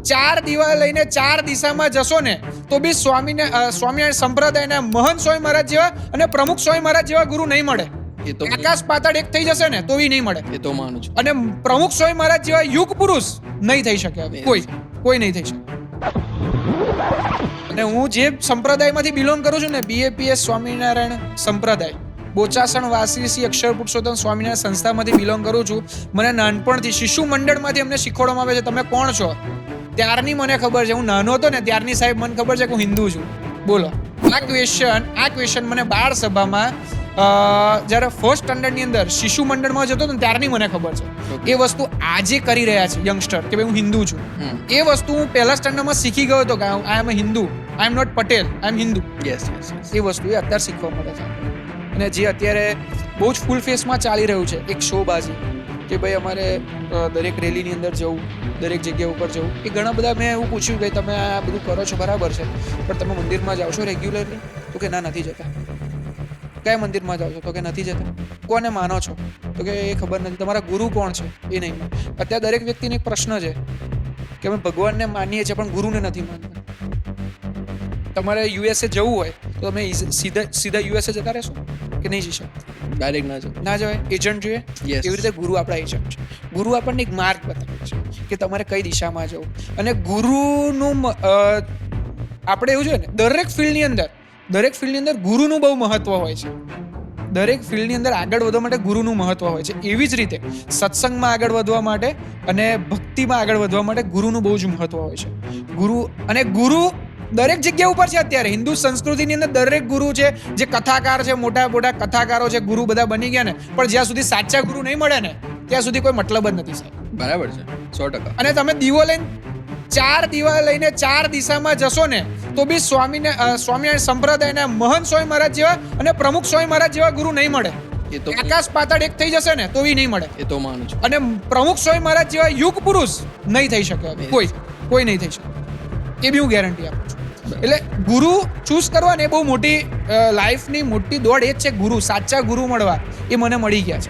4 દીવા લઈને 4 દિશામાં જશો ને તો બી સ્વામિનારાયણ સંપ્રદાયના મહંત સ્વામી મહારાજ જેવા અને પ્રમુખ સ્વામી મહારાજ જેવા ગુરુ નહીં મળે. એ તો આકાશ પાતાળ એક થઈ જશે ને તો બી નહીં મળે. એ તો માનું છું. અને પ્રમુખ સ્વામી મહારાજ જેવા યુગ પુરુષ નહીં થઈ શકે. કોઈ નહીં થઈ શકે. અને હું જે સંપ્રદાયમાંથી બિલોંગ કરું છું ને, BAPS સ્વામિનારાયણ સંપ્રદાય, બોચાસણ વાસી શ્રી અક્ષર પુરુષોત્તમ સ્વામિનારાયણ સંસ્થામાંથી બિલોંગ કરું છું. મને નાનપણથી શિશુ મંડળમાંથી અમને શીખવાડવામાં આવે છે તમે કોણ છો. ત્યારની મને ખબર છે, હું નાનો હતો ને ત્યારની સાહેબ મને ખબર છે કે હું હિન્દુ છું. બોલો, આ ક્વેશ્ચન મને બાળ સભામાં જ્યારે ફર્સ્ટ સ્ટાન્ડર્ડની અંદર શિશુ મંડળમાં જતો ને ત્યારની મને ખબર છે. એ વસ્તુ આજે કરી રહ્યા છે યંગસ્ટર કે ભાઈ હું હિન્દુ છું. એ વસ્તુ હું પહેલા સ્ટાન્ડર્ડમાં શીખી ગયો હતો કે I am Hindu, I am not Patel, I am Hindu. Yes. એ વસ્તુ એ અત્યારે શીખવા મળે છે. અને જે અત્યારે બહુ જ ફૂલ ફેસમાં ચાલી રહ્યું છે એક શોબાજી કે ભાઈ અમારે દરેક રેલીની અંદર જવું, દરેક જગ્યા ઉપર જવું. એ ઘણા બધા મેં એવું પૂછ્યું કે તમે આ બધું કરો છો બરાબર છે, પણ તમે મંદિરમાં જાઓ છો રેગ્યુલરલી? તો કે ના, નથી જતા. કયા મંદિરમાં જાઓ છો? તો કે નથી જતા. કોને માનો છો? તો કે એ ખબર નથી. તમારા ગુરુ કોણ છે? એ નહીં માનો. અત્યારે દરેક વ્યક્તિને એક પ્રશ્ન છે કે અમે ભગવાનને માનીએ છીએ પણ ગુરુને નથી માનતા. તમારે USA જવું હોય તો તમે સીધા USA જતા રહેશો કે નહીં જઈ શકો? ડાયરેક્ટ ના જવાય. એજન્ટ જોઈએ. Yes. એવી રીતે ગુરુ આપણા એજન્ટ છે. ગુરુ આપણને એક માર્ગ બતાવે છે કે તમારે કઈ દિશામાં જવું. અને ગુરુનું આપણે એવું જોઈએ ને, દરેક ફિલ્ડની અંદર ગુરુનું બહુ મહત્વ હોય છે. દરેક ફિલ્ડની અંદર આગળ વધવા માટે ગુરુનું મહત્વ હોય છે. એવી જ રીતે સત્સંગમાં આગળ વધવા માટે અને ભક્તિમાં આગળ વધવા માટે ગુરુનું બહુ જ મહત્વ હોય છે. ગુરુ દરેક જગ્યા ઉપર છે. અત્યારે હિન્દુ સંસ્કૃતિની અંદર દરેક ગુરુ છે, જે કથાકાર છે, મોટા મોટા કથાકારો છે, ગુરુ બધા બની ગયા ને, પણ જ્યાં સુધી સાચા ગુરુ નહીં મળે ને ત્યાં સુધી કોઈ મતલબ જ નથી સાહેબ. બરાબર છે, 100%. અને તમે ચાર દીવા લઈને 4 દિશામાં જશો ને તો બી સ્વામિનારાયણ સંપ્રદાયના મહંત સ્વામી મહારાજ જેવા અને પ્રમુખ સ્વામી મહારાજ જેવા ગુરુ નહીં મળે. એ તો આકાશ પાતાળ એક થઈ જશે ને તો બી નહીં મળે. એ તો માનું છું. અને પ્રમુખ સ્વામી મહારાજ જેવા યુગ પુરુષ નહીં થઈ શકે. કોઈ નહીં થઈ શકે. એ બી હું ગેરંટી આપું છું. એટલે ગુરુ ચૂઝ કરવા ને બહુ મોટી લાઈફની મોટી દોડ એ જ છે. ગુરુ, સાચા ગુરુ મળવા એ મને મળી ગયા છે.